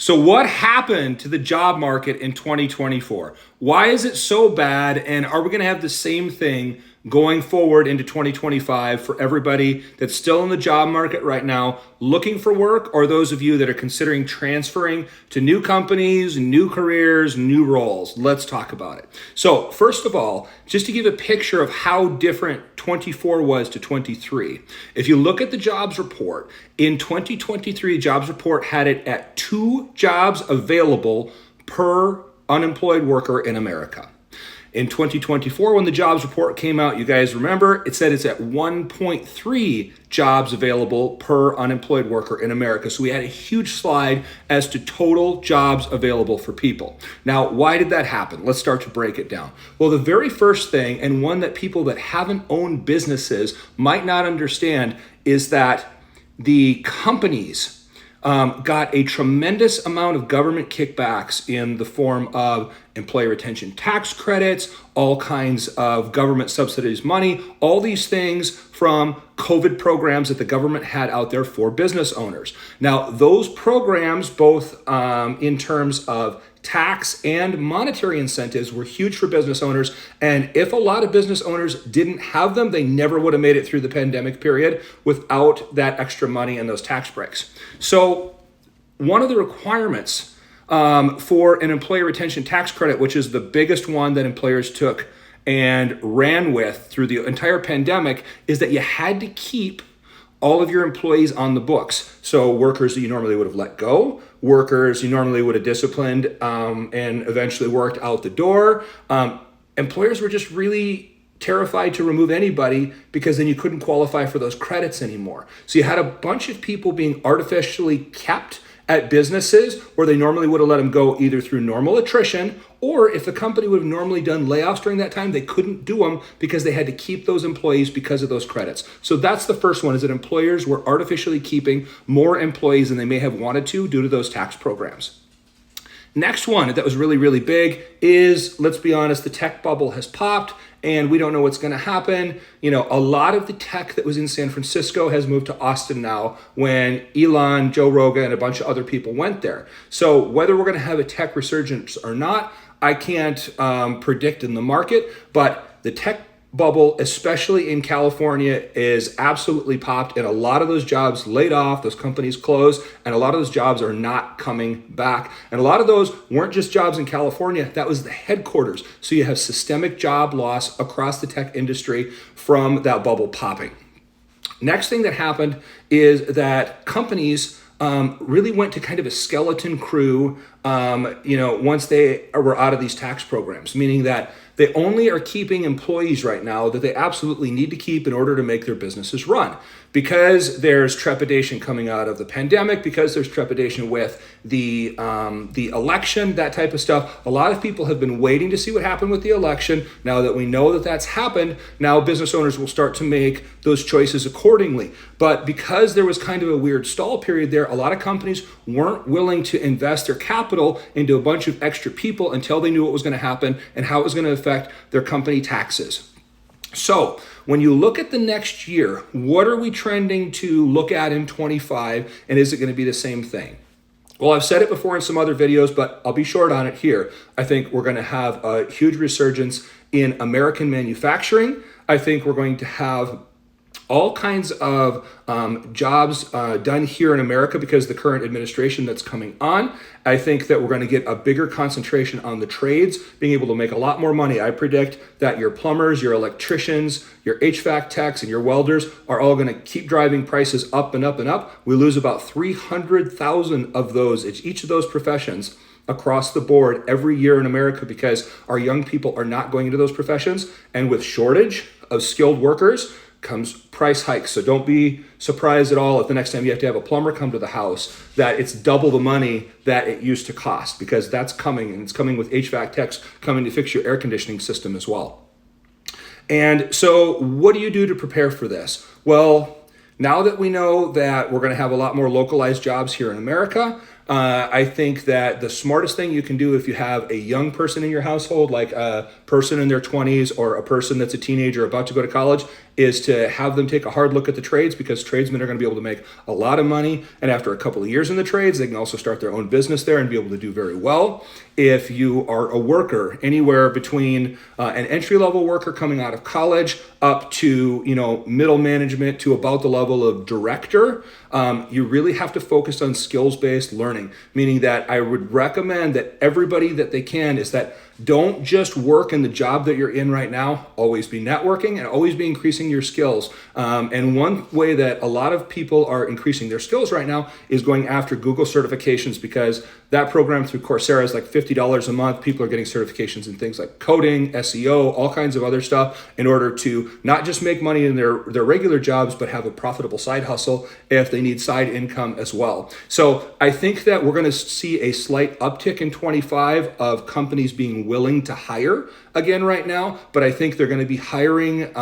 So what happened to the job market in 2024? Why is it so bad? And are we going to have the same thing going forward into 2025 for everybody that's still in the job market right now, looking for work, or those of you that are considering transferring to new companies, new careers, new roles? Let's talk about it. So first of all, just to give a picture of how different 24 was to 23. If you look at the jobs report, in 2023, jobs report had it at 2 jobs available per unemployed worker in America. In 2024, when the jobs report came out, you guys remember, it said it's at 1.3 jobs available per unemployed worker in America. So we had a huge slide as to total jobs available for people. Now, why did that happen? Let's start to break it down. Well, the very first thing, and one that people that haven't owned businesses might not understand, is that the companies got a tremendous amount of government kickbacks in the form of employee retention tax credits, all kinds of government subsidized money, all these things from COVID programs that the government had out there for business owners. Now, those programs, both in terms of tax and monetary incentives, were huge for business owners. And if a lot of business owners didn't have them, they never would have made it through the pandemic period without that extra money and those tax breaks. So one of the requirements for an employee retention tax credit, which is the biggest one that employers took and ran with through the entire pandemic, is that you had to keep all of your employees on the books. So workers that you normally would have let go, workers you normally would have disciplined and eventually worked out the door. Employers were just really terrified to remove anybody because then you couldn't qualify for those credits anymore. So you had a bunch of people being artificially kept at businesses where they normally would have let them go either through normal attrition, or if the company would have normally done layoffs during that time, they couldn't do them because they had to keep those employees because of those credits. So that's the first one, is that employers were artificially keeping more employees than they may have wanted to due to those tax programs. Next one that was really, really big is, let's be honest, the tech bubble has popped and we don't know what's going to happen. You know, a lot of the tech that was in San Francisco has moved to Austin now when Elon, Joe Rogan, and a bunch of other people went there. So whether we're going to have a tech resurgence or not, I can't predict in the market, but the tech bubble, especially in California, is absolutely popped, and a lot of those jobs laid off, those companies closed, and a lot of those jobs are not coming back. And a lot of those weren't just jobs in California, that was the headquarters. So you have systemic job loss across the tech industry from that bubble popping. Next thing that happened is that companies really went to kind of a skeleton crew, once they were out of these tax programs, meaning that they only are keeping employees right now that they absolutely need to keep in order to make their businesses run. Because there's trepidation coming out of the pandemic, because there's trepidation with the election, that type of stuff. A lot of people have been waiting to see what happened with the election. Now that we know that that's happened, now business owners will start to make those choices accordingly. But because there was kind of a weird stall period there, a lot of companies weren't willing to invest their capital into a bunch of extra people until they knew what was going to happen and how it was going to affect their company taxes. So when you look at the next year, what are we trending to look at in 25, and is it going to be the same thing? Well, I've said it before in some other videos, but I'll be short on it here. I think we're going to have a huge resurgence in American manufacturing. I think we're going to have all kinds of jobs done here in America because of the current administration that's coming on. I think that we're going to get a bigger concentration on the trades, being able to make a lot more money. I predict that your plumbers, your electricians, your HVAC techs, and your welders are all going to keep driving prices up and up and up. We lose about 300,000 of those, each of those professions, across the board every year in America because our young people are not going into those professions. And with shortage of skilled workers comes price hikes. So don't be surprised at all if the next time you have to have a plumber come to the house that it's double the money that it used to cost, because that's coming, and it's coming with HVAC techs coming to fix your air conditioning system as well. And so what do you do to prepare for this? Well, now that we know that we're going to have a lot more localized jobs here in America, I think that the smartest thing you can do if you have a young person in your household, like a person in their 20s or a person that's a teenager about to go to college, is to have them take a hard look at the trades, because tradesmen are going to be able to make a lot of money. And after a couple of years in the trades, they can also start their own business there and be able to do very well. If you are a worker, anywhere between an entry-level worker coming out of college up to middle management to about the level of director, you really have to focus on skills-based learning, meaning that I would recommend that everybody that they can is that don't just work in the job that you're in right now. Always be networking and always be increasing your skills. And one way that a lot of people are increasing their skills right now is going after Google certifications, because that program through Coursera is like $50 a month. People are getting certifications in things like coding, SEO, all kinds of other stuff in order to not just make money in their regular jobs, but have a profitable side hustle if they need side income as well. So I think that we're going to see a slight uptick in 25 of companies being willing to hire again right now, but I think they're going to be hiring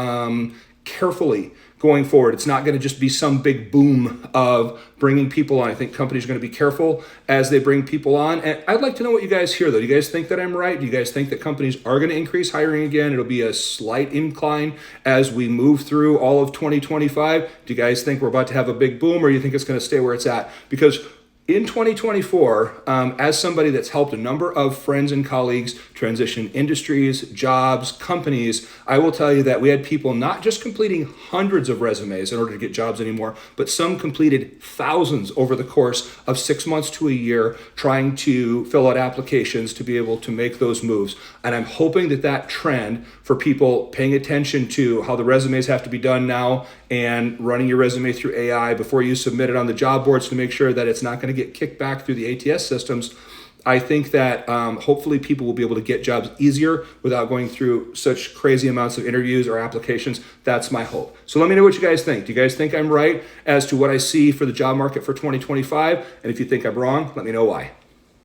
carefully going forward. It's not going to just be some big boom of bringing people on. I think companies are going to be careful as they bring people on. And I'd like to know what you guys hear, though. Do you guys think that I'm right? Do you guys think that companies are going to increase hiring again? It'll be a slight incline as we move through all of 2025. Do you guys think we're about to have a big boom, or do you think it's going to stay where it's at? Because in 2024, as somebody that's helped a number of friends and colleagues transition industries, jobs, companies, I will tell you that we had people not just completing hundreds of resumes in order to get jobs anymore, but some completed thousands over the course of 6 months to a year trying to fill out applications to be able to make those moves. And I'm hoping that that trend for people paying attention to how the resumes have to be done now and running your resume through AI before you submit it on the job boards to make sure that it's not going to get kicked back through the ATS systems. I think that hopefully people will be able to get jobs easier without going through such crazy amounts of interviews or applications. That's my hope. So let me know what you guys think. Do you guys think I'm right as to what I see for the job market for 2025? And if you think I'm wrong, let me know why.